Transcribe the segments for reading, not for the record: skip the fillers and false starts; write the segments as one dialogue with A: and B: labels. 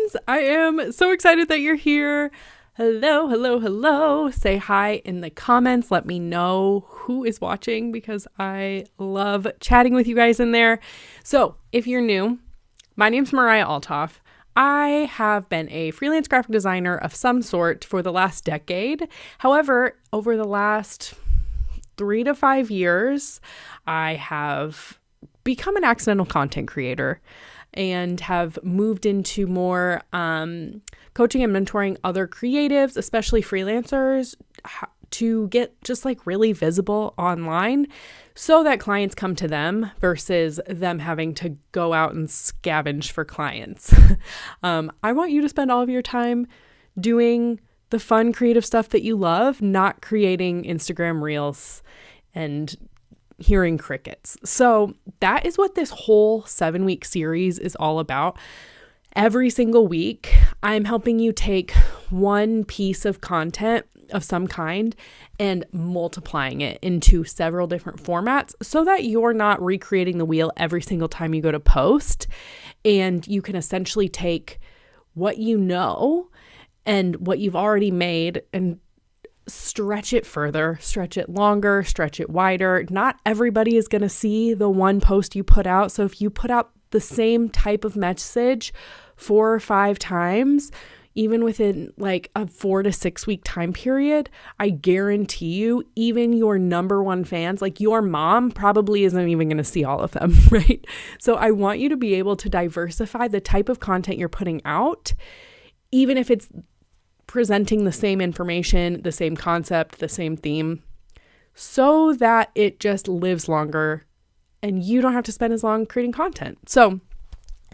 A: friends. I am so excited that you're here. Hello, hello, hello. Say hi in the comments. Let me know who is watching because I love chatting with you guys in there. So if you're new, my name's Mariah Altoff. I have been a freelance graphic designer of some sort for the last decade. However, over the last 3 to 5 years, I have become an accidental content creator and have moved into more coaching and mentoring other creatives, especially freelancers, to get just like really visible online so that clients come to them versus them having to go out and scavenge for clients. I want you to spend all of your time doing the fun, creative stuff that you love, not creating Instagram reels and hearing crickets. So that is what this whole 7-week series is all about. Every single week, I'm helping you take one piece of content of some kind and multiplying it into several different formats so that you're not recreating the wheel every single time you go to post. And you can essentially take what you know and what you've already made and stretch it further, stretch it longer, stretch it wider. Not everybody is going to see the one post you put out. So if you put out the same type of message 4 or 5 times, even within like a 4 to 6 week time period, I guarantee you, even your number one fans, like your mom, probably isn't even going to see all of them, right? So I want you to be able to diversify the type of content you're putting out, even if it's presenting the same information, the same concept, the same theme, so that it just lives longer and you don't have to spend as long creating content. So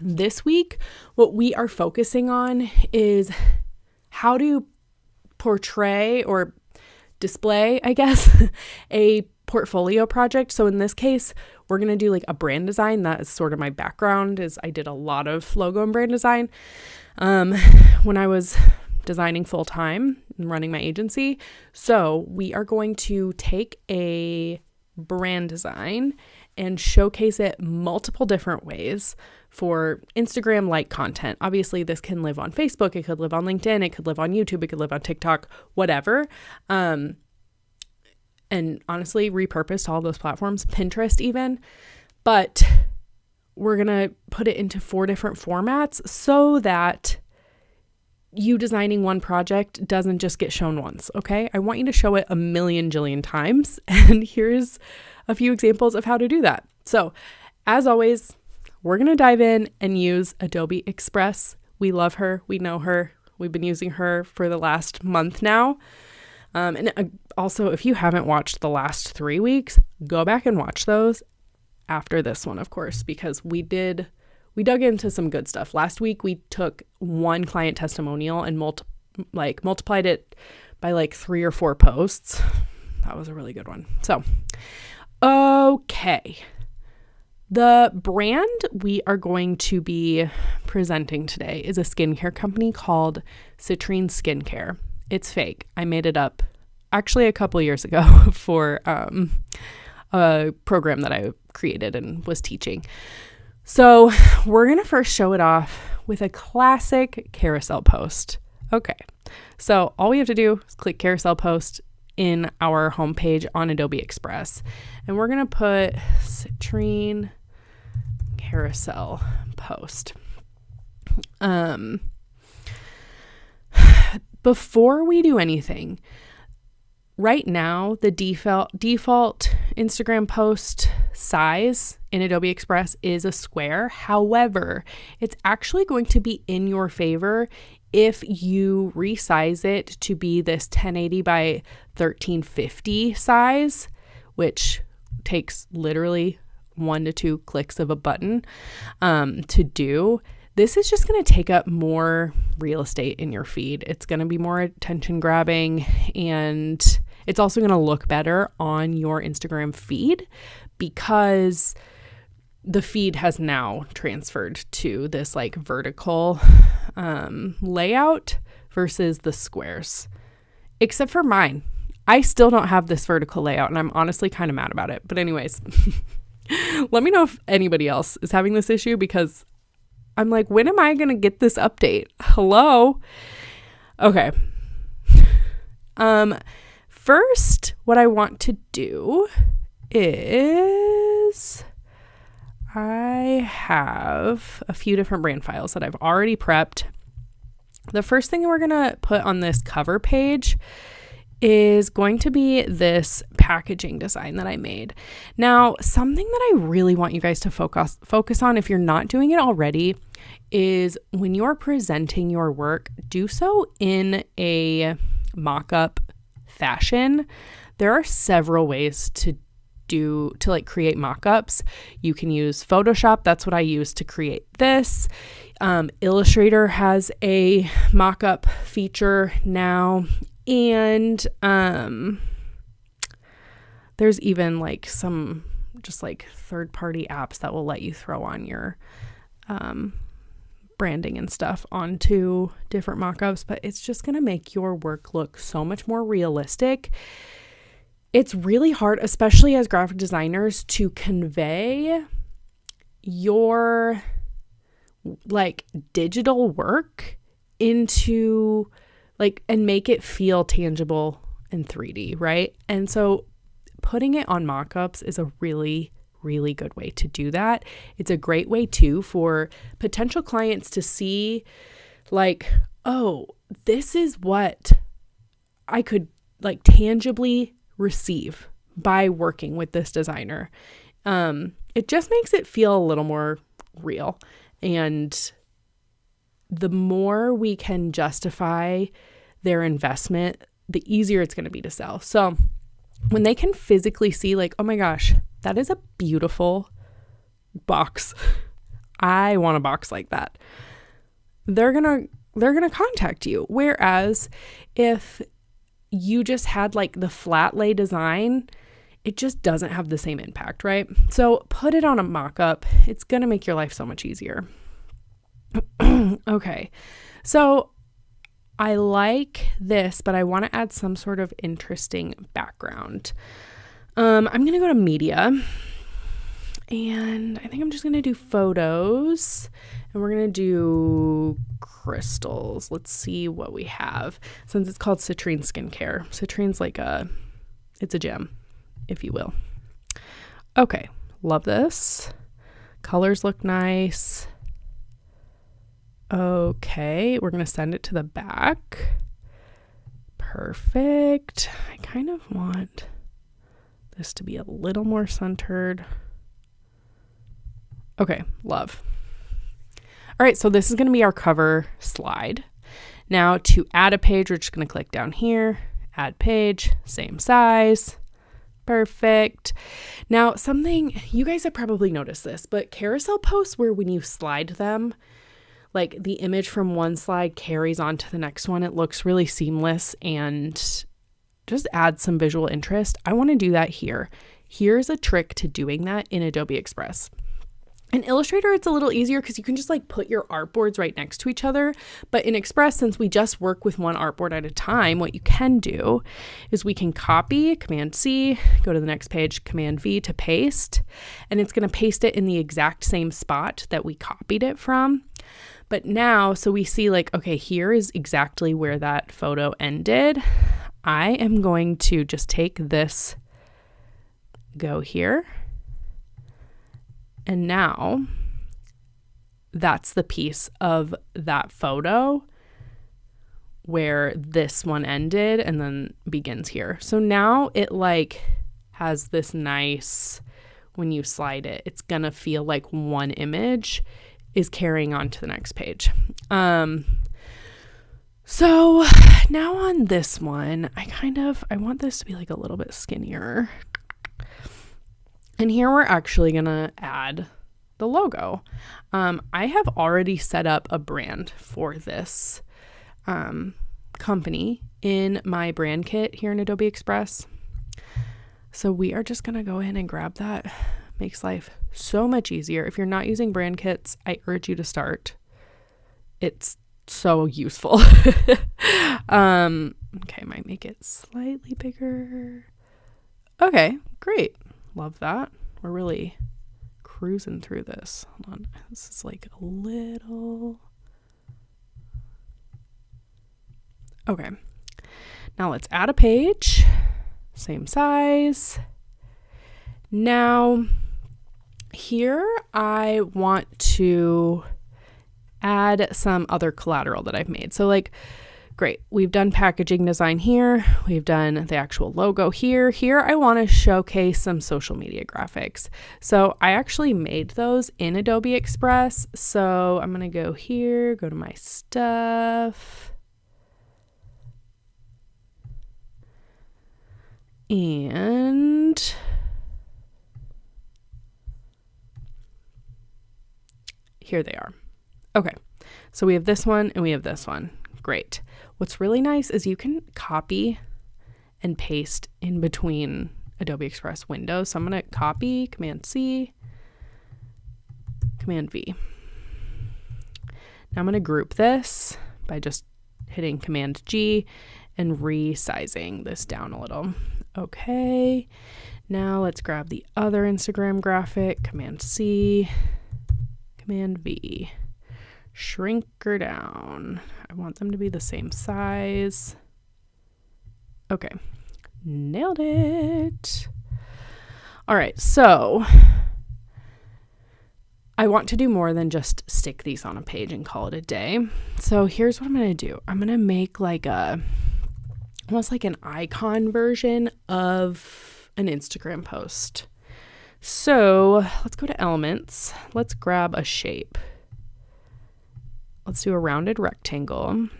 A: this week, what we are focusing on is how to portray or display, I guess, a portfolio project. So in this case, we're going to do like a brand design. That is sort of my background, is I did a lot of logo and brand design when I was designing full time and running my agency. So we are going to take a brand design and showcase it multiple different ways for Instagram-like content. Obviously, this can live on Facebook, it could live on LinkedIn, it could live on YouTube, it could live on TikTok, whatever. And honestly, repurpose to all those platforms, Pinterest even. But we're going to put it into 4 different formats so that you designing one project doesn't just get shown once, okay? I want you to show it a million jillion times. And here's a few examples of how to do that. So as always, we're going to dive in and use Adobe Express. We love her. We know her. We've been using her for the last month now. And also, if you haven't watched the last 3 weeks, go back and watch those after this one, of course, because we dug into some good stuff. Last week, we took one client testimonial and multiplied it by like 3 or 4 posts. That was a really good one. So, okay. The brand we are going to be presenting today is a skincare company called Citrine Skincare. It's fake. I made it up actually a couple years ago for a program that I created and was teaching. So we're going to first show it off with a classic carousel post. Okay, so all we have to do is click carousel post in our homepage on Adobe Express. And we're going to put Citrine carousel post. Before we do anything, right now, the default Instagram post size in Adobe Express is a square. However, it's actually going to be in your favor if you resize it to be this 1080 by 1350 size, which takes literally 1 to 2 clicks of a button to do. This is just going to take up more real estate in your feed. It's going to be more attention grabbing, and it's also going to look better on your Instagram feed because the feed has now transferred to this like vertical layout versus the squares, except for mine. I still don't have this vertical layout, and I'm honestly kind of mad about it. But anyways, let me know if anybody else is having this issue, because I'm like, when am I going to get this update? Hello? Okay. First, what I want to do is I have a few different brand files that I've already prepped. The first thing we're going to put on this cover page is going to be this packaging design that I made. Now, something that I really want you guys to focus on if you're not doing it already is when you're presenting your work, do so in a mock-up fashion. There are several ways to create mock-ups. You can use Photoshop. That's what I use to create this. Illustrator has a mock-up feature now. And there's even like some just like third-party apps that will let you throw on your branding and stuff onto different mock-ups, but it's just going to make your work look so much more realistic. It's really hard, especially as graphic designers, to convey your like digital work into like and make it feel tangible in 3D, right? And so putting it on mock-ups is a really good way to do that. It's a great way too for potential clients to see like, oh, this is what I could like tangibly receive by working with this designer. It just makes it feel a little more real. And the more we can justify their investment, the easier it's going to be to sell. So when they can physically see like, oh my gosh, that is a beautiful box. I want a box like that. They're going to contact you. Whereas if you just had like the flat lay design, it just doesn't have the same impact, right? So put it on a mock-up. It's going to make your life so much easier. Okay. So I like this, but I want to add some sort of interesting background. I'm going to go to media, and I think I'm just going to do photos, and we're going to do crystals. Let's see what we have. Since it's called Citrine Skincare, Citrine's like it's a gem, if you will. Okay. Love this. Colors look nice. Okay, we're going to send it to the back. Perfect. I kind of want this to be a little more centered. Okay, love. All right, so this is going to be our cover slide. Now to add a page, we're just going to click down here, add page, same size. Perfect. Now something, you guys have probably noticed this, but carousel posts where when you slide them, like the image from one slide carries on to the next one. It looks really seamless and just adds some visual interest. I want to do that here. Here's a trick to doing that in Adobe Express. In Illustrator, it's a little easier because you can just like put your artboards right next to each other. But in Express, since we just work with one artboard at a time, what you can do is we can copy, Command C, go to the next page, Command V to paste, and it's going to paste it in the exact same spot that we copied it from. But now, so we see like, okay, here is exactly where that photo ended. I am going to just take this, go here. And now that's the piece of that photo where this one ended and then begins here. So now it like has this nice, when you slide it, it's going to feel like one image is carrying on to the next page. So now on this one, I want this to be like a little bit skinnier. And here we're actually going to add the logo. I have already set up a brand for this company in my brand kit here in Adobe Express. So we are just going to go in and grab that. Makes life so much easier. If you're not using brand kits, I urge you to start. It's so useful. Okay, I might make it slightly bigger. Okay, great. Love that. We're really cruising through this. Hold on. This is like a little... Okay. Now let's add a page. Same size. Now, here I want to add some other collateral that I've made. So like, great, we've done packaging design here. We've done the actual logo here. Here I want to showcase some social media graphics. So I actually made those in Adobe Express. So I'm going to go here, go to my stuff. And here they are. Okay, so we have this one and we have this one. Great. What's really nice is you can copy and paste in between Adobe Express windows. So I'm going to copy, Command C, Command V. Now I'm going to group this by just hitting Command G and resizing this down a little. Okay, now let's grab the other Instagram graphic, Command C, Command V, shrink her down. I want them to be the same size. Okay, nailed it. All right, so I want to do more than just stick these on a page and call it a day. So here's what I'm going to do. I'm going to make like almost like an icon version of an Instagram post. So let's go to elements. Let's grab a shape. Let's do a rounded rectangle. And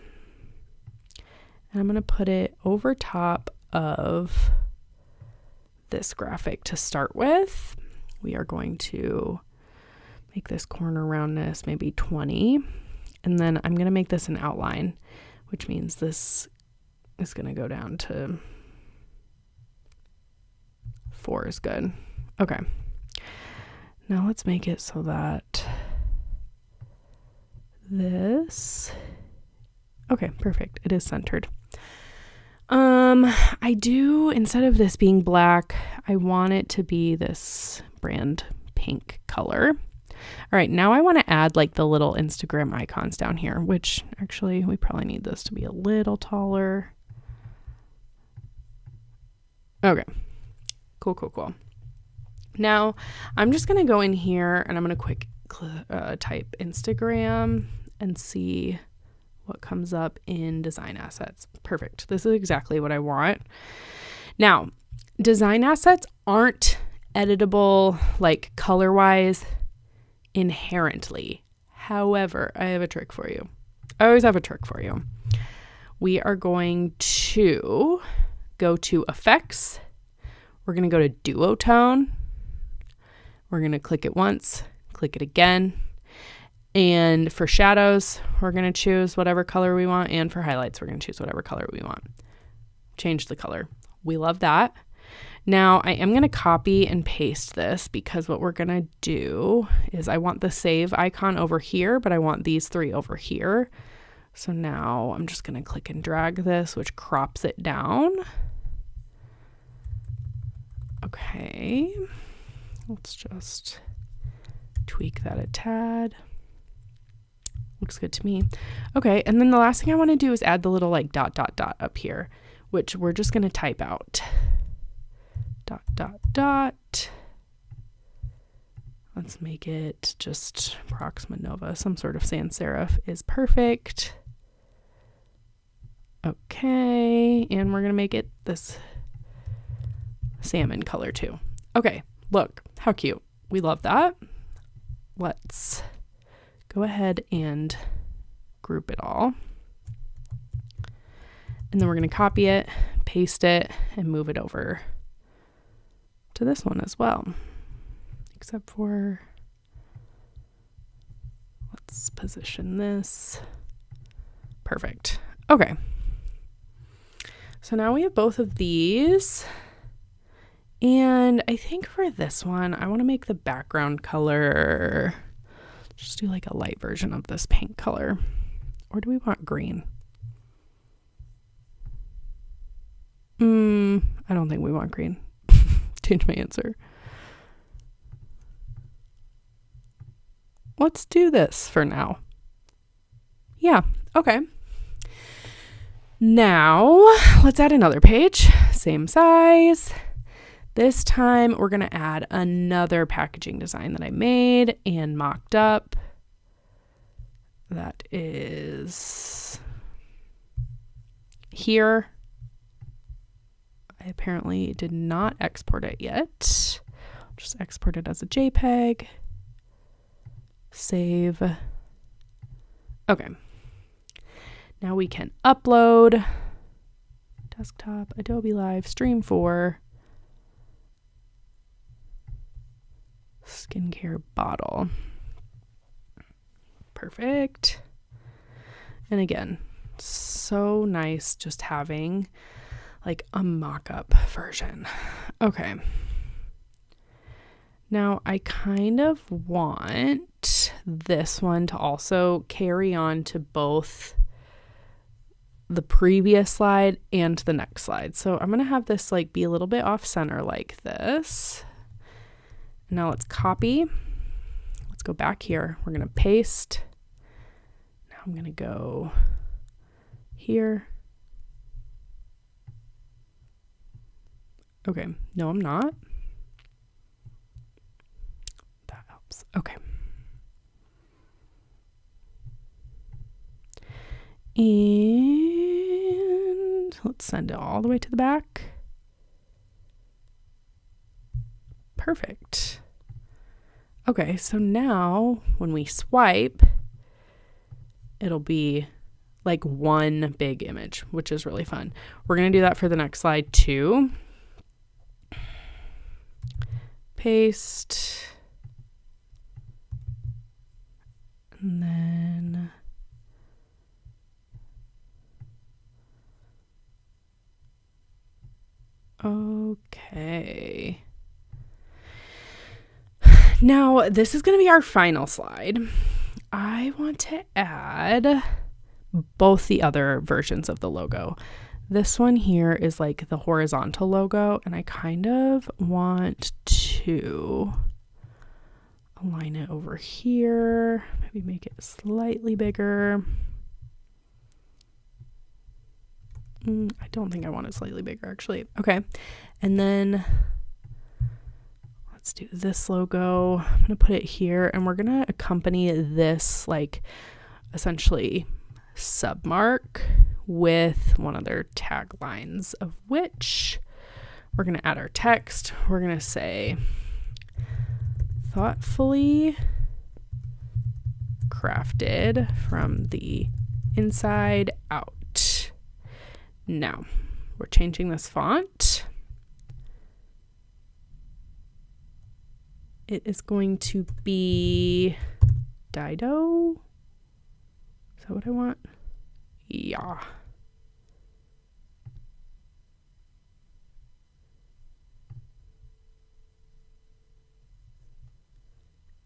A: I'm going to put it over top of this graphic to start with. We are going to make this corner roundness maybe 20. And then I'm going to make this an outline, which means this is going to go down to 4 is good. Okay. Now let's make it so that this, okay, perfect. It is centered. I do, instead of this being black, I want it to be this brand pink color. All right, now I want to add like the little Instagram icons down here, which actually we probably need this to be a little taller. Okay, cool. Now I'm just going to go in here and I'm going to quick type Instagram and see what comes up in design assets. Perfect. This is exactly what I want. Now, design assets aren't editable like color wise inherently. However, I have a trick for you. I always have a trick for you. We are going to go to effects. We're going to go to duotone. We're going to click it once, click it again. And for shadows, we're going to choose whatever color we want. And for highlights, we're going to choose whatever color we want. Change the color. We love that. Now I am going to copy and paste this because what we're going to do is I want the save icon over here, but I want these 3 over here. So now I'm just going to click and drag this, which crops it down. Okay. Let's just tweak that a tad. Looks good to me. Okay, and then the last thing I want to do is add the little like ... up here, which we're just going to type out. ... Let's make it just Proxima Nova. Some sort of sans serif is perfect. Okay, and we're going to make it this salmon color too. Okay, look, how cute. We love that. Let's go ahead and group it all. And then we're going to copy it, paste it, and move it over to this one as well. Except for, let's position this. Perfect. Okay. So now we have both of these. And I think for this one, I want to make the background color, just do like a light version of this pink color. Or do we want green? I don't think we want green. Change my answer. let's do this for now. Yeah, okay. Now, let's add another page, same size. This time, we're going to add another packaging design that I made and mocked up. That is here. I apparently did not export it yet. I'll just export it as a JPEG. Save. Okay. Now we can upload. Desktop, Adobe Live, Stream 4. Skincare bottle. Perfect. And again, so nice just having like a mock-up version. Okay. Now I kind of want this one to also carry on to both the previous slide and the next slide. So I'm going to have this like be a little bit off center like this. Now let's copy. Let's go back here. We're going to paste. Now I'm going to go here. Okay. No, I'm not. That helps. Okay. And let's send it all the way to the back. Perfect. Okay, so now when we swipe, it'll be like one big image, which is really fun. We're going to do that for the next slide too. Paste. And then okay. Now, this is going to be our final slide. I want to add both the other versions of the logo. This one here is like the horizontal logo, and I kind of want to align it over here. Maybe make it slightly bigger. I don't think I want it slightly bigger, actually. Okay. And then let's do this logo. I'm going to put it here, and we're going to accompany this like essentially submark with one of their taglines, of which we're going to add our text. We're going to say thoughtfully crafted from the inside out. Now we're changing this font. It is going to be Dido. Is that what I want? Yeah.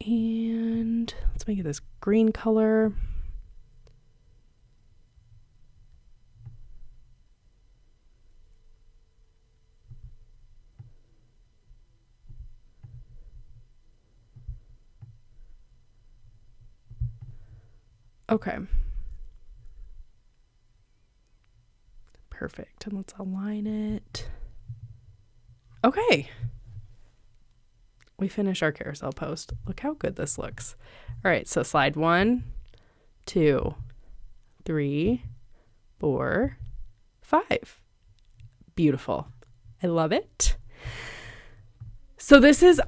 A: And let's make it this green color. Okay. Perfect. And let's align it. Okay. We finish our carousel post. Look how good this looks. All right. So slide 1, 2, 3, 4, 5. Beautiful. I love it. So this is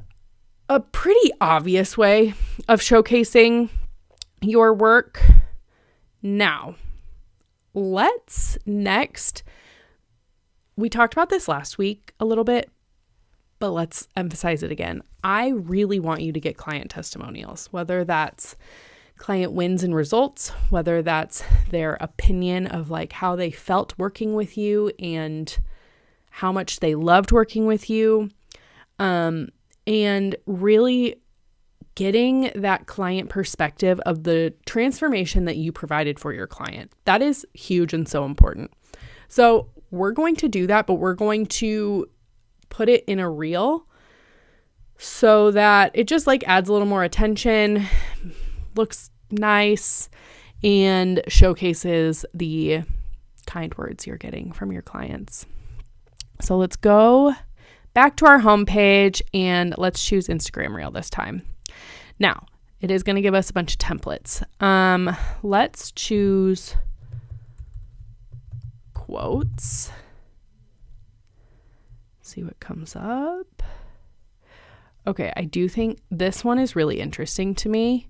A: a pretty obvious way of showcasing your work. Now, let's next, we talked about this last week a little bit, but let's emphasize it again. I really want you to get client testimonials, whether that's client wins and results, whether that's their opinion of like how they felt working with you and how much they loved working with you, and really getting that client perspective of the transformation that you provided for your client. That is huge and so important. So we're going to do that, but we're going to put it in a reel so that it just like adds a little more attention. looks nice and showcases the kind words you're getting from your clients. So let's go back to our homepage and let's choose Instagram Reel this time. Now, it is going to give us a bunch of templates. Let's choose quotes. See what comes up. Okay, I do think this one is really interesting to me.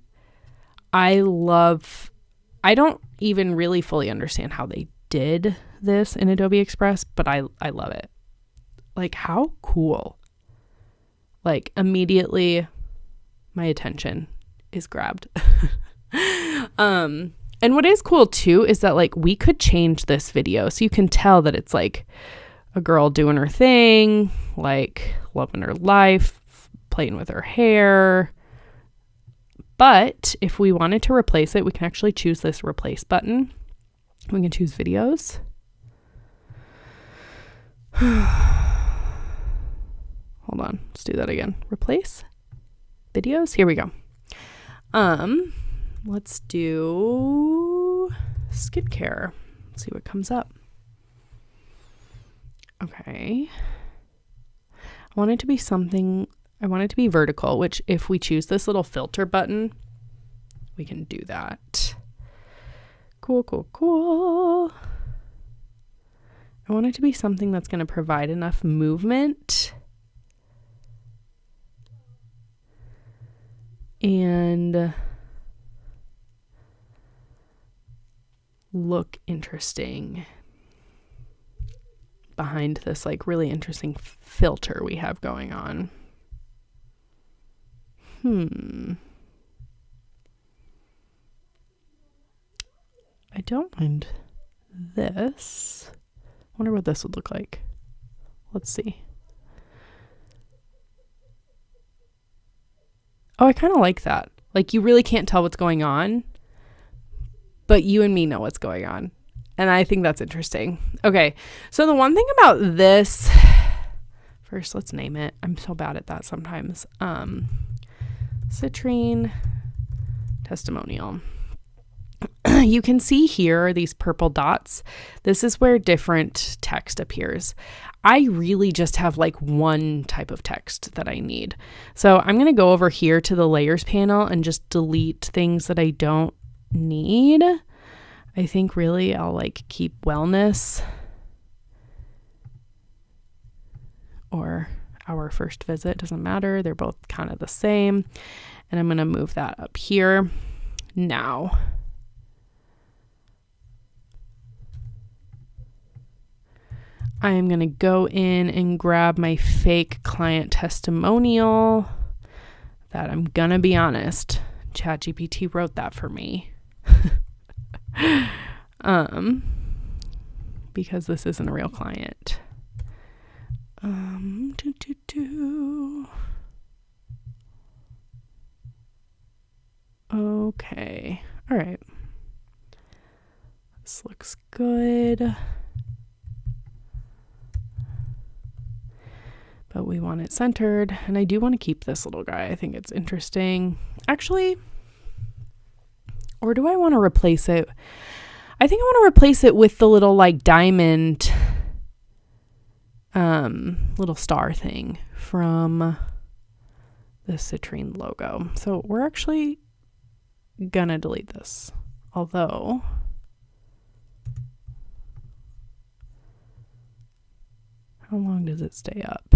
A: I don't even really fully understand how they did this in Adobe Express, but I love it. Like, how cool. Like, immediately my attention is grabbed. And what is cool too is that like we could change this video so you can tell that it's like a girl doing her thing, like loving her life, playing with her hair. But if we wanted to replace it, we can actually choose this replace button. We can choose videos. Hold on, let's do that again. Replace videos. Here we go. Let's do skincare. Let's see what comes up. Okay. I want it to be vertical, which if we choose this little filter button, we can do that. Cool. I want it to be something that's going to provide enough movement and look interesting behind this like really interesting filter we have going on. I don't mind this. I wonder what this would look like. Let's see. Oh, I kind of like that. Like, you really can't tell what's going on, but you and me know what's going on. And I think that's interesting. Okay, so the one thing about this, first let's name it. I'm so bad at that sometimes. Citrine testimonial. You can see here these purple dots. This is where different text appears. I really just have like one type of text that I need. So I'm going to go over here to the layers panel and just delete things that I don't need. I think really I'll like keep wellness or our first visit. Doesn't matter. They're both kind of the same. And I'm going to move that up here. Now, I am going to go in and grab my fake client testimonial that, I'm going to be honest, ChatGPT wrote that for me. Because this isn't a real client. Okay. All right. This looks good. But we want it centered, and I do want to keep this little guy. I think it's interesting. Actually, or do I want to replace it? I think I want to replace it with the little like diamond little star thing from the Citrine logo. So we're actually gonna delete this. Although how long does it stay up?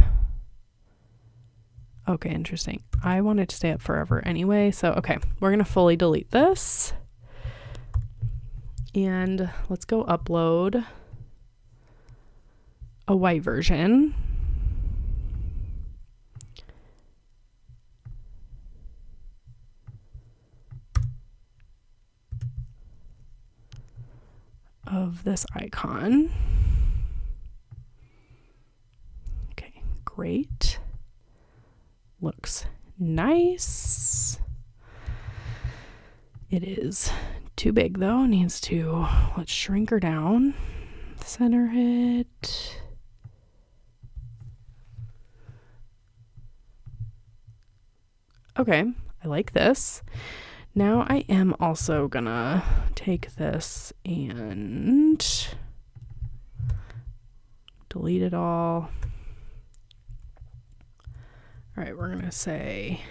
A: Okay, interesting. I want it to stay up forever anyway. So, okay, we're going to fully delete this. And let's go upload a white version. Of this icon. Okay, great. Looks nice. It is too big though. Needs to, let's shrink her down. Center it. Okay, I like this. Now I am also gonna take this and delete it all. All right, we're gonna say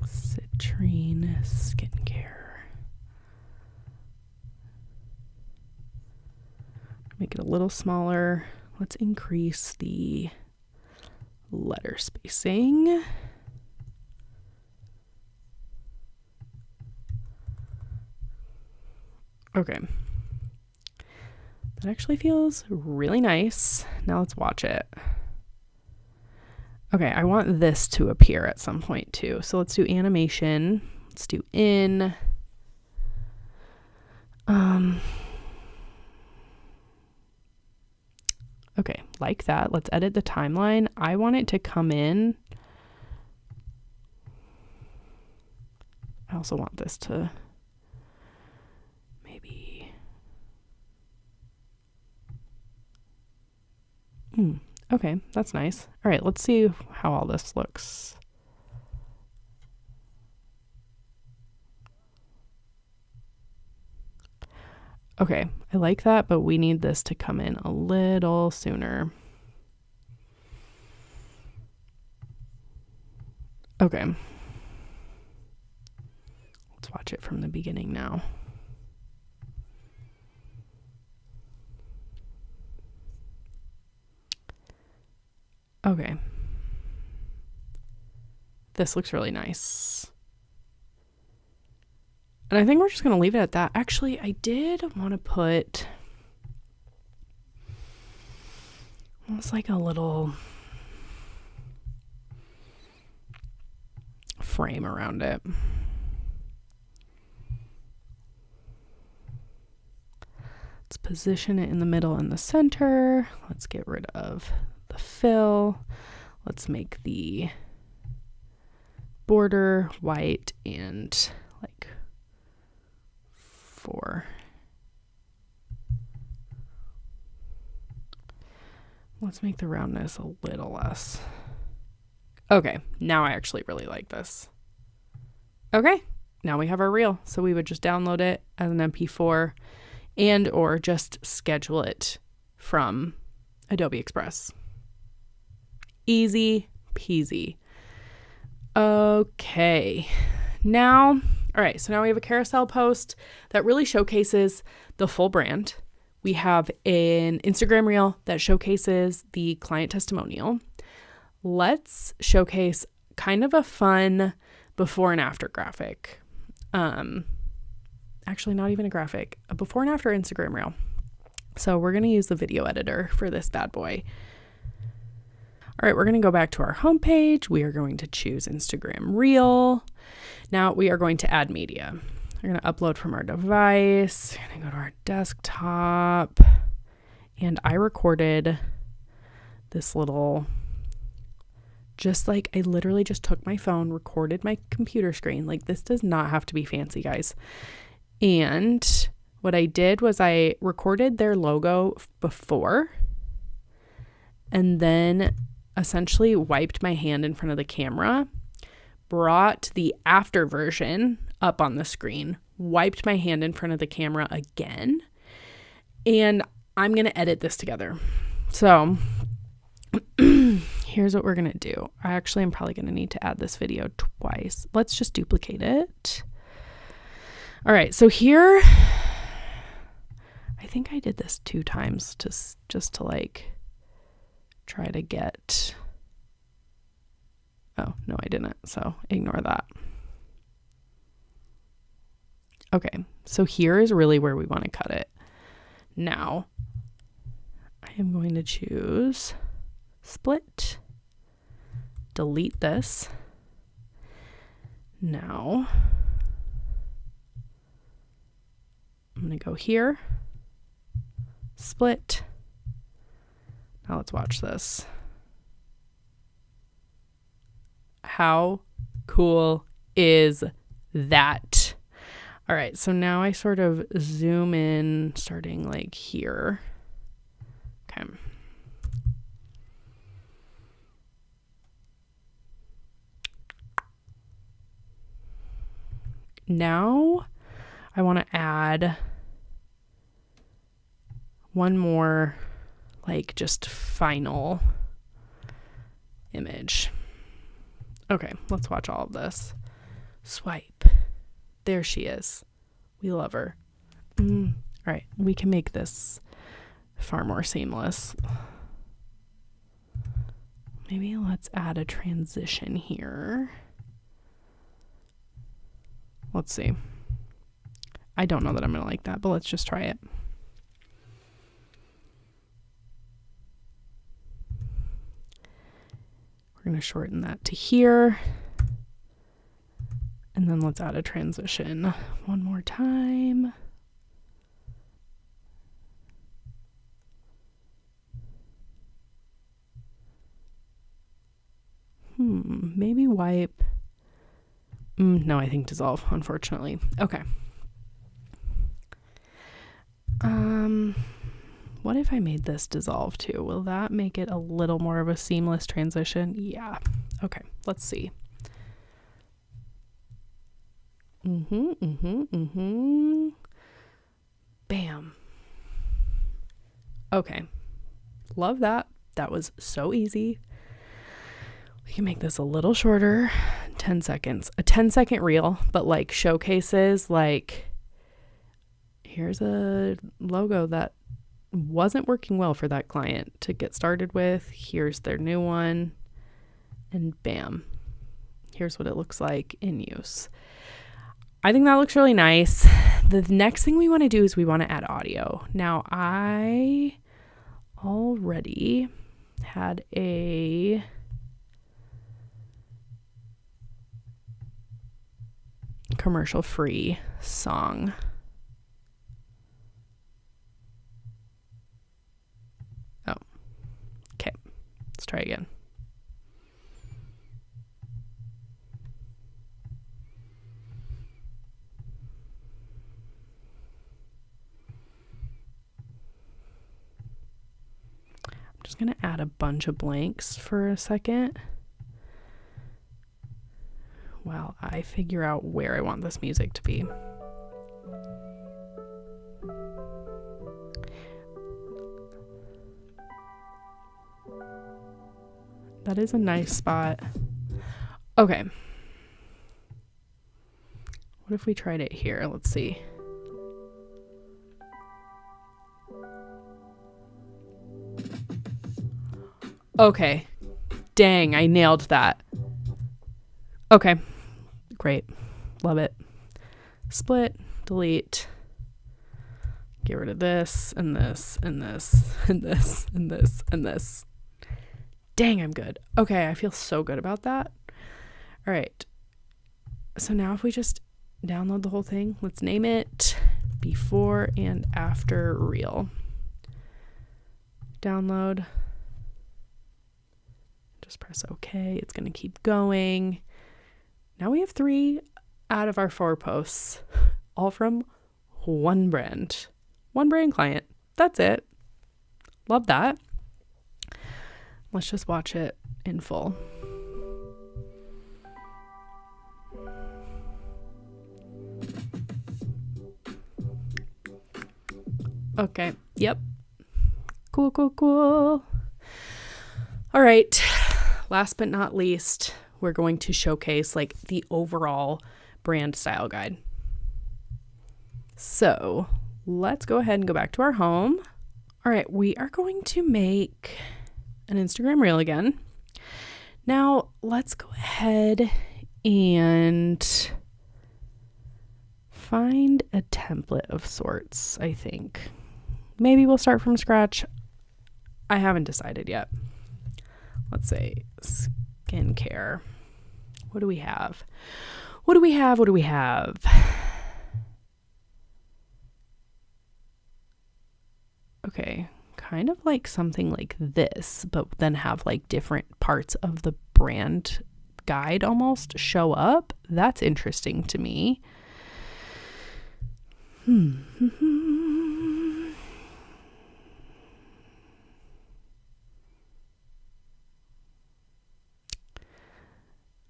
A: Citrine skincare. Make it a little smaller. Let's increase the letter spacing. Okay. That actually feels really nice. Now let's watch it. Okay, I want this to appear at some point too. So let's do animation. Let's do in. Okay, like that. Let's edit the timeline. I want it to come in. I also want this to maybe... Okay, that's nice. All right, let's see how all this looks. Okay, I like that, but we need this to come in a little sooner. Okay. Let's watch it from the beginning now. Okay. This looks really nice. And I think we're just going to leave it at that. Actually, I did want to put almost like a little frame around it. Let's position it in the middle and the center. Let's get rid of the fill. Let's make the border white and like 4. Let's make the roundness a little less. Okay, now I actually really like this. Okay, now we have our reel. So we would just download it as an MP4 and or just schedule it from Adobe Express. Easy peasy. Okay, now, all right, so now we have a carousel post that really showcases the full brand. We have an Instagram reel that showcases the client testimonial. Let's showcase kind of a fun before and after graphic. Actually, not even a graphic, a before and after Instagram reel. So we're going to use the video editor for this bad boy. All right, we're going to go back to our homepage. We are going to choose Instagram Reel. Now we are going to add media. We're going to upload from our device. We're going to go to our desktop. And I recorded this little, just like I literally just took my phone, recorded my computer screen. Like this does not have to be fancy, guys. And what I did was I recorded their logo before and then essentially wiped my hand in front of the camera, brought the after version up on the screen, wiped my hand in front of the camera again, and I'm going to edit this together. So here's what we're going to do. I actually am probably going to need to add this video twice. Let's just duplicate it. All right, so here, I think I did this 2 times just to like try to get, oh, no, I didn't. So ignore that. Okay, so here is really where we want to cut it. Now, I am going to choose split, delete this. Now, I'm going to go here, split. Now let's watch this. How cool is that? All right, so now I sort of zoom in starting like here. Okay. now I want to add one more, like, just final image. Okay, let's watch all of this. Swipe. There she is. We love her. All right, we can make this far more seamless. Maybe let's add a transition here. Let's see. I don't know that I'm going to like that, but let's just try it. We're going to shorten that to here. And then let's add a transition one more time. Maybe wipe. No, I think dissolve, unfortunately. Okay. What if I made this dissolve too? Will that make it a little more of a seamless transition? Yeah. Okay, let's see. Bam. Okay. Love that. That was so easy. We can make this a little shorter, 10 seconds. A 10-second reel, but like showcases, like, here's a logo that wasn't working well for that client to get started with. Here's their new one. And bam. Here's what it looks like in use. I think that looks really nice. The next thing we want to do is we want to add audio. Now, I already had a commercial-free song. Oh, okay. Let's try again. I'm just going to add a bunch of blanks for a second while I figure out where I want this music to be. That is a nice spot. Okay. What if we tried it here? Let's see. Okay. Dang, I nailed that. Okay. Great. Love it. Split, delete. Get rid of this and this and this and this and this and this. Dang, I'm good. Okay, I feel so good about that. All right. So now if we just download the whole thing, let's name it Before and After Reel. Download. Just press OK. It's going to keep going. Now we have 3 out of our 4 posts, all from one brand client. That's it. Love that. Let's just watch it in full. Okay. Yep. Cool. All right. Last but not least, we're going to showcase like the overall brand style guide. So let's go ahead and go back to our home. All right. We are going to make an Instagram reel again. Now let's go ahead and find a template of sorts, I think. Maybe we'll start from scratch. I haven't decided yet. Let's say skincare. What do we have? Okay, kind of like something like this, but then have like different parts of the brand guide almost show up. That's interesting to me.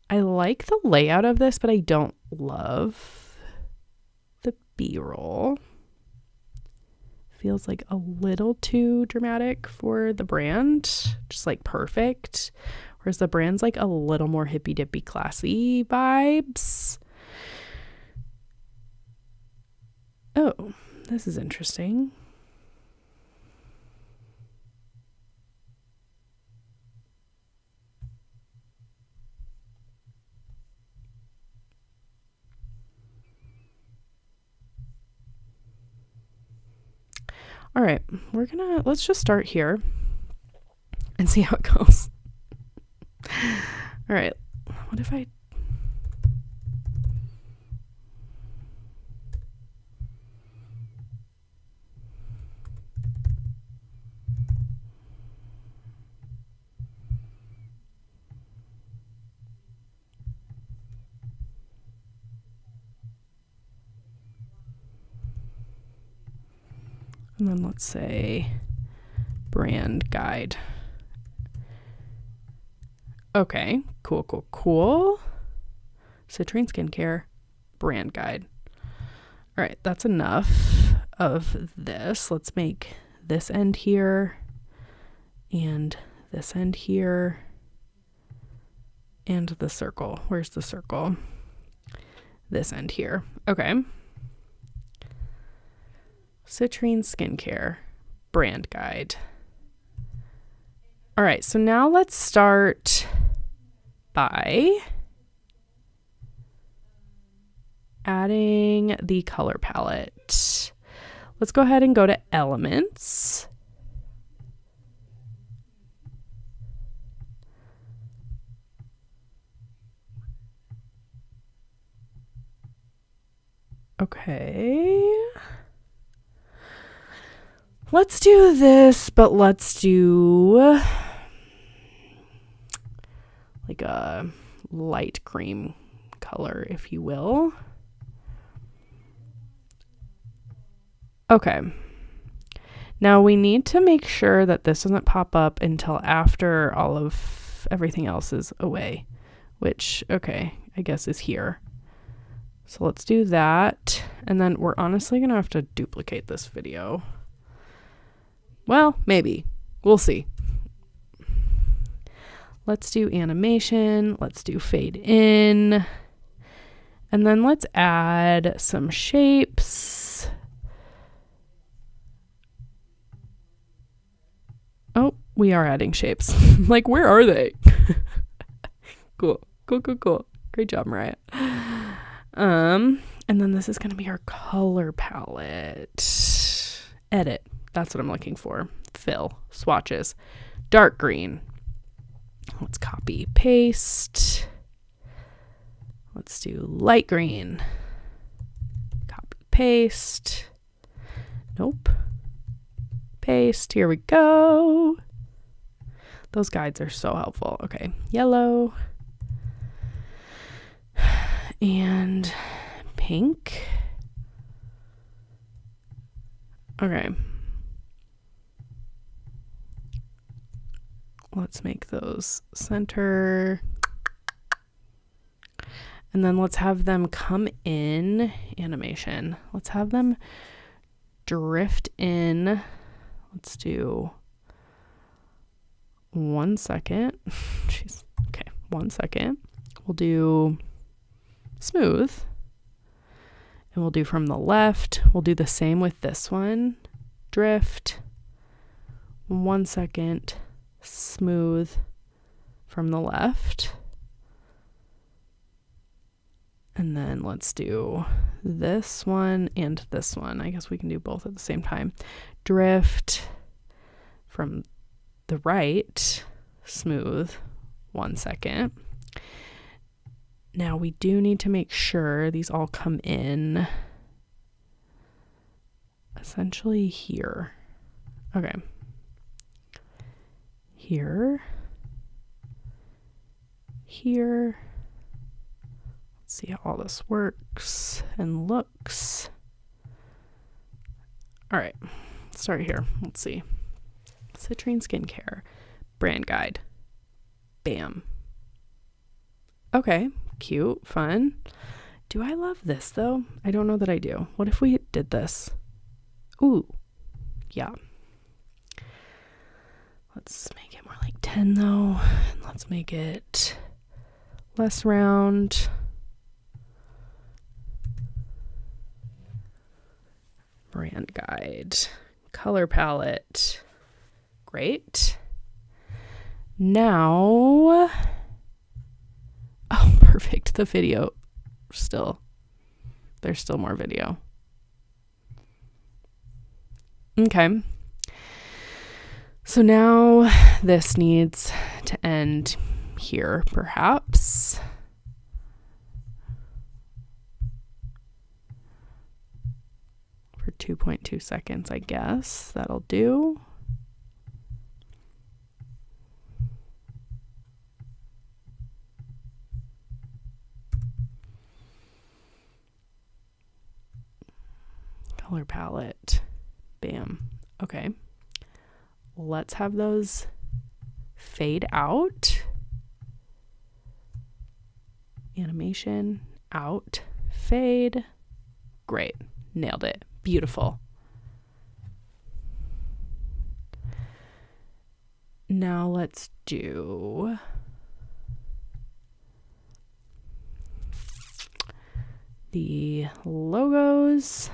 A: I like the layout of this, but I don't love the B-roll. Feels like a little too dramatic for the brand, just like perfect. Whereas the brand's like a little more hippy dippy classy vibes. Oh, this is interesting. All right, let's just start here and see how it goes. All right, what if I... And then let's say brand guide. Okay, cool. Citrine skincare, brand guide. All right, that's enough of this. Let's make this end here and this end here and the circle. Where's the circle? This end here. Okay. Citrine skincare, brand guide. All right, so now let's start by adding the color palette. Let's go ahead and go to elements. Okay. Let's do this, but let's do like a light cream color, if you will. Okay. Now we need to make sure that this doesn't pop up until after all of everything else is away, which, okay, I guess is here. So let's do that. And then we're honestly going to have to duplicate this video. Well, maybe. We'll see. Let's do animation. Let's do fade in. And then let's add some shapes. Oh, we are adding shapes. Like, where are they? Cool. Great job, Mariah. And then this is going to be our color palette. Edit. That's what I'm looking for. Fill. Swatches. Dark green. Let's copy, paste. Let's do light green. Copy, paste. Nope. Paste. Here we go. Those guides are so helpful. Okay. Yellow. And pink. Okay. Let's make those center. And then let's have them come in animation. Let's have them drift in. Let's do 1 second. Jeez. Okay, 1 second. We'll do smooth. And we'll do from the left. We'll do the same with this one. Drift. 1 second. Smooth from the left. And then let's do this one and this one. I guess we can do both at the same time. Drift from the right. Smooth. 1 second. Now we do need to make sure these all come in essentially here. Okay. Here. Here. Let's see how all this works and looks. All right, start here. Let's see. Citrine skincare, brand guide. Bam. Okay, cute, fun. Do I love this though? I don't know that I do. What if we did this? Ooh, yeah. Let's make it more like 10 though. And let's make it less round. Brand guide, color palette. Great. Now, oh, perfect. The video there's still more video. Okay. So now this needs to end here, perhaps. For 2.2 seconds, I guess. That'll do. Color palette. Bam. Okay. Let's have those fade out. Animation, out, fade. Great. Nailed it. Beautiful. Now let's do the logos.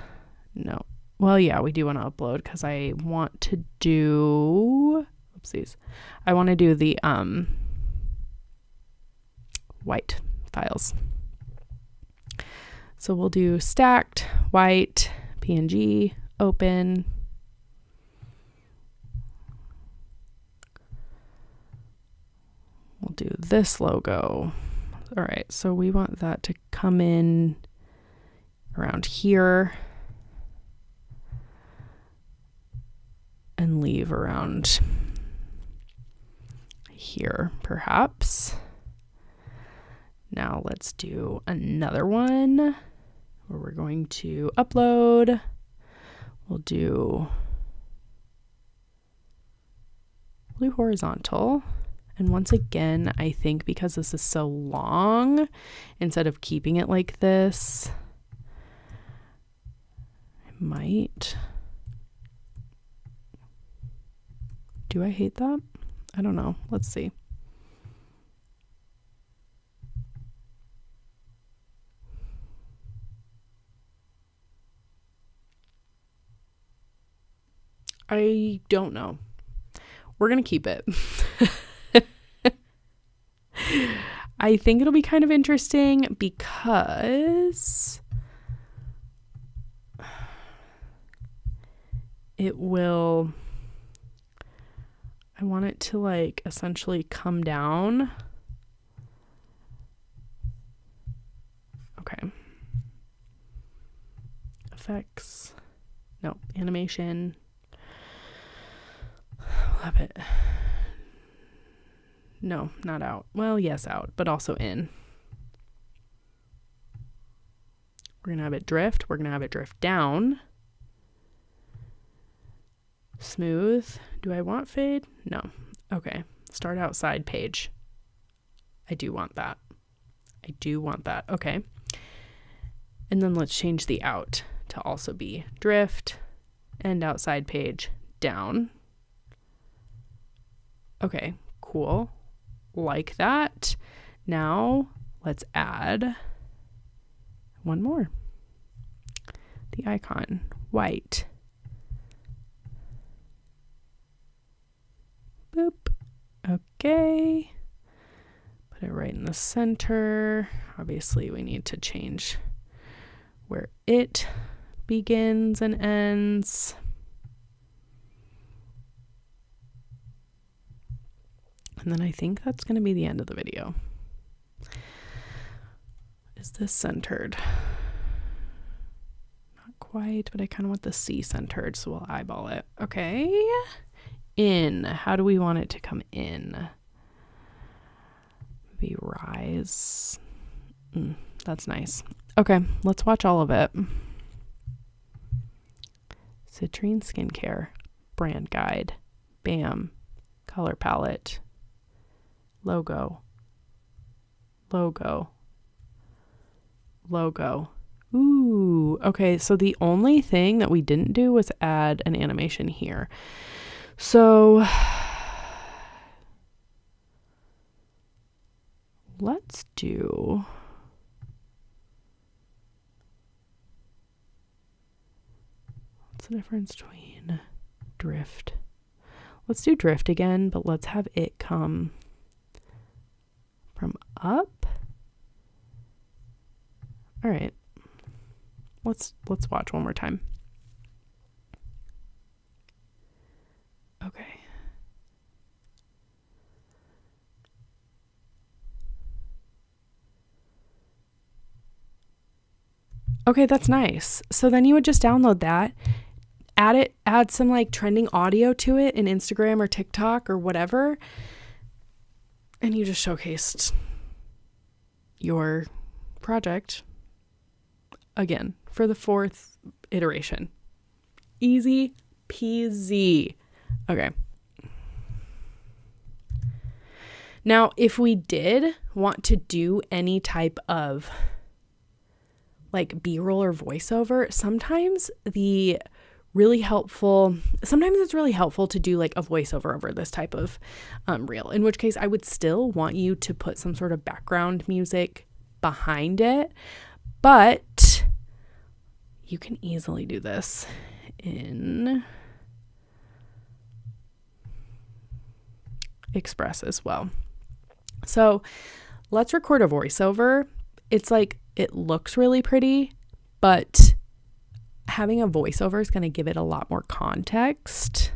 A: No. Well, yeah, we do want to upload because I want to do, oopsies. I want to do the white files. So we'll do stacked, white, PNG, open. We'll do this logo. All right, so we want that to come in around here and leave around here, perhaps. Now let's do another one where we're going to upload. We'll do horizontal. And once again, I think because this is so long, instead of keeping it like this, I might. Do I hate that? I don't know. Let's see. I don't know. We're going to keep it. I think it'll be kind of interesting because it will, I want it to like essentially come down. Okay. Effects. No, animation. We'll have it. No, not out. Well, yes, out, but also in. We're going to have it drift. We're going to have it drift down. Smooth. Do I want fade? No. Okay. Start outside page. I do want that. I do want that. Okay. And then let's change the out to also be drift and outside page down. Okay, cool. Like that. Now let's add one more. The icon, white. Boop. Okay. Put it right in the center. Obviously, we need to change where it begins and ends. And then I think that's going to be the end of the video. Is this centered? Not quite, but I kind of want the C centered, so we'll eyeball it. Okay. In. How do we want it to come in? Maybe rise. That's nice. Okay, let's watch all of it. Citrine Skincare. Brand guide. Bam. Color palette. Logo, logo. Ooh, okay, so the only thing that we didn't do was add an animation here. So let's do, what's the difference between drift? Let's do drift again, but let's have it come from up. All right. Let's watch one more time. Okay. Okay, that's nice. So then you would just download that, add some like trending audio to it in Instagram or TikTok or whatever, and you just showcased your project again for the 4th iteration. Easy peasy. Okay. Now, if we did want to do any type of like B-roll or voiceover, sometimes it's really helpful to do like a voiceover over this type of reel, in which case I would still want you to put some sort of background music behind it, but you can easily do this in Express as well. So let's record a voiceover. It's like, it looks really pretty, but having a voiceover is going to give it a lot more context.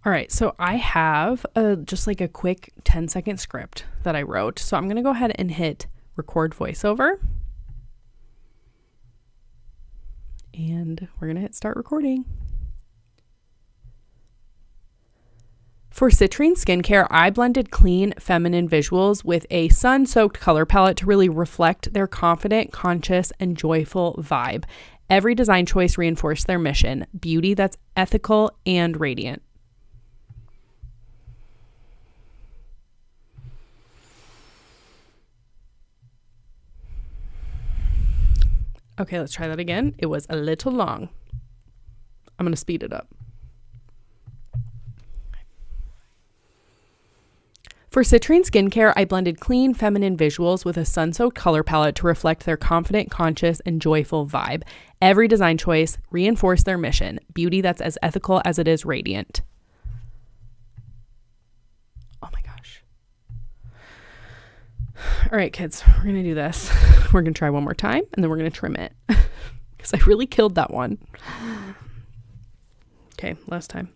A: All right, so I have just like a quick 10-second script that I wrote. So I'm going to go ahead and hit record voiceover. And we're going to hit start recording. For Citrine skincare, I blended clean, feminine visuals with a sun-soaked color palette to really reflect their confident, conscious, and joyful vibe. Every design choice reinforced their mission, beauty that's ethical and radiant. Okay, let's try that again. It was a little long. I'm going to speed it up. For Citrine skincare, I blended clean, feminine visuals with a sun-soaked color palette to reflect their confident, conscious, and joyful vibe. Every design choice reinforced their mission, beauty that's as ethical as it is radiant. Oh my gosh. All right, kids, we're going to do this. We're going to try one more time, and then we're going to trim it because I really killed that one. Okay, last time.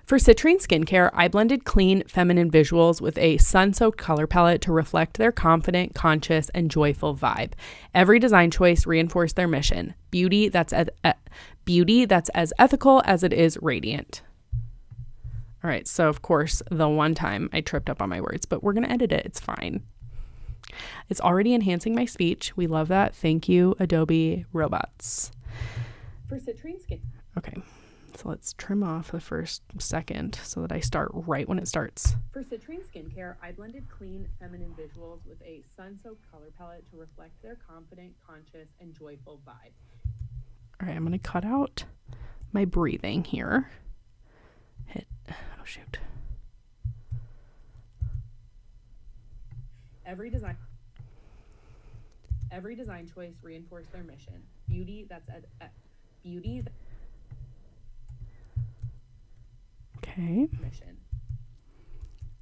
A: For Citrine skincare, I blended clean, feminine visuals with a sun-soaked color palette to reflect their confident, conscious, and joyful vibe. Every design choice reinforced their mission, beauty that's as ethical as it is radiant. All right, so of course, the one time I tripped up on my words, but we're going to edit it. It's fine. It's already enhancing my speech. We love that. Thank you, Adobe robots. For Citrine skin. Okay. So let's trim off the first second so that I start right when it starts. For Citrine skincare, I blended clean, feminine visuals with a sun-soaked color palette to reflect their confident, conscious, and joyful vibe. All right, I'm going to cut out my breathing here. Oh, shoot. Every design choice reinforced their mission. Beauty that's beauty. Okay. Mission.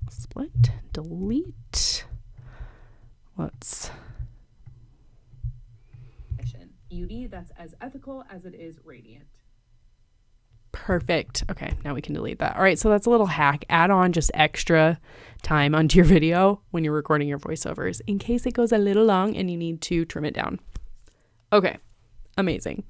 A: Split, delete. Let's. Mission. Beauty that's as ethical as it is radiant. Perfect. Okay, now we can delete that. All right, so that's a little hack. Add on just extra time onto your video when you're recording your voiceovers in case it goes a little long and you need to trim it down. Okay, amazing.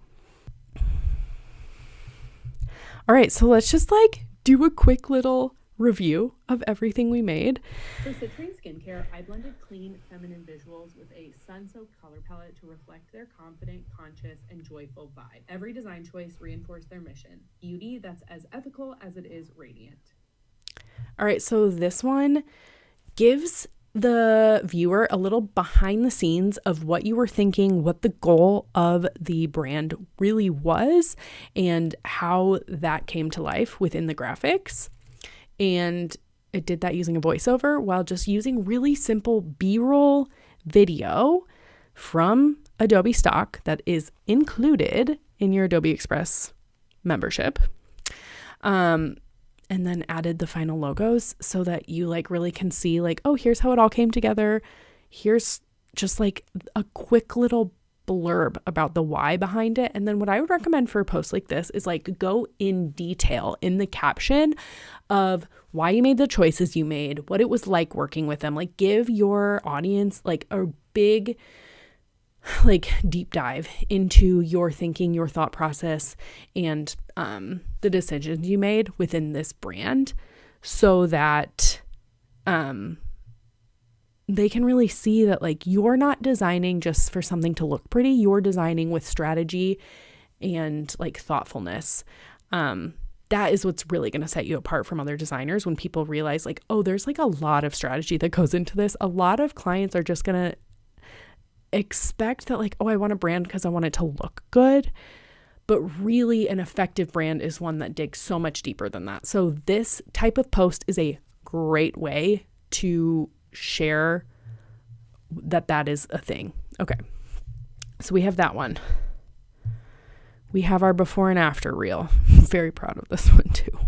A: All right, so let's just like do a quick little review of everything we made. For Citrine skincare, I blended clean, feminine visuals with a sun-soaked color palette to reflect their confident, conscious, and joyful vibe. Every design choice reinforced their mission, beauty that's as ethical as it is radiant. All right, so this one gives the viewer a little behind the scenes of what you were thinking, what the goal of the brand really was, and how that came to life within the graphics. And it did that using a voiceover while just using really simple B-roll video from Adobe stock that is included in your Adobe Express membership. And then added the final logos so that you like really can see like, oh, here's how it all came together. Here's just like a quick little blurb about the why behind it. And then what I would recommend for a post like this is like go in detail in the caption of why you made the choices you made, what it was like working with them. Like give your audience like a big like deep dive into your thinking, your thought process, and the decisions you made within this brand so that they can really see that like you're not designing just for something to look pretty, you're designing with strategy and like thoughtfulness. That is what's really going to set you apart from other designers when people realize like, oh, there's like a lot of strategy that goes into this. A lot of clients are just going to expect that like, oh, I want a brand because I want it to look good. But really an effective brand is one that digs so much deeper than that. So this type of post is a great way to share that is a thing. Okay. So we have that one. We have our before and after reel. I'm very proud of this one too.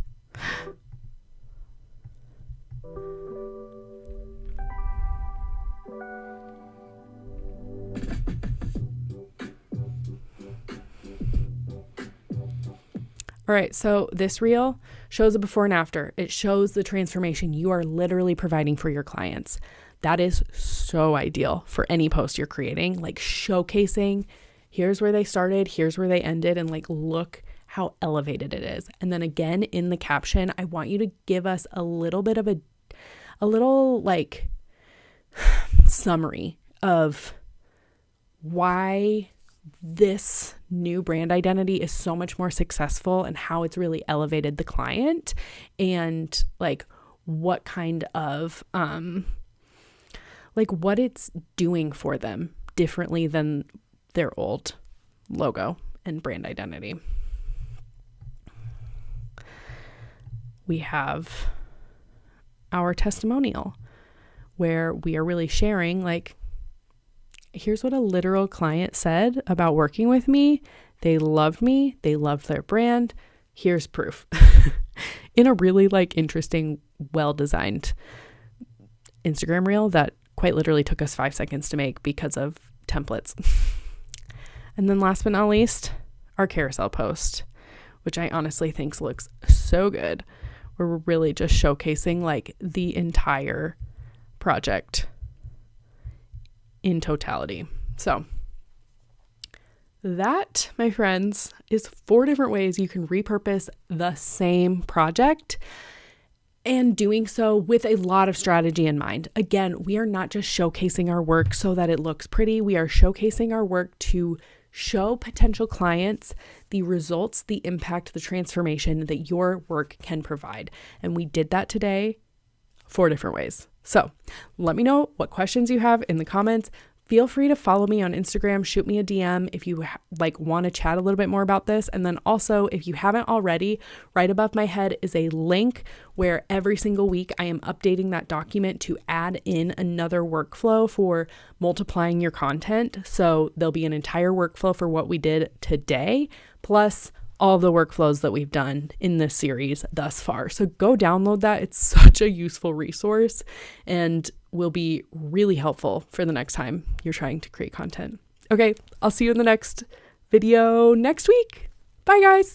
A: All right, so this reel shows a before and after. It shows the transformation you are literally providing for your clients. That is so ideal for any post you're creating, like showcasing, here's where they started, here's where they ended, and like look how elevated it is. And then again, in the caption, I want you to give us a little bit of a little like summary of why this new brand identity is so much more successful and how it's really elevated the client and like what kind of like what it's doing for them differently than their old logo and brand identity. We have our testimonial where we are really sharing like, here's what a literal client said about working with me. They loved me. They loved their brand. Here's proof. In a really like interesting, well-designed Instagram reel that quite literally took us 5 seconds to make because of templates. And then last but not least, our carousel post, which I honestly think looks so good. Where we're really just showcasing like the entire project in totality. So that, my friends, is 4 different ways you can repurpose the same project and doing so with a lot of strategy in mind. Again, we are not just showcasing our work so that it looks pretty. We are showcasing our work to show potential clients the results, the impact, the transformation that your work can provide. And we did that today 4 different ways. So let me know what questions you have in the comments. Feel free to follow me on Instagram, shoot me a DM if you want to chat a little bit more about this. And then also, if you haven't already, right above my head is a link where every single week I am updating that document to add in another workflow for multiplying your content. So there'll be an entire workflow for what we did today, plus all the workflows that we've done in this series thus far. So go download that. It's such a useful resource and will be really helpful for the next time you're trying to create content. Okay, I'll see you in the next video next week. Bye, guys.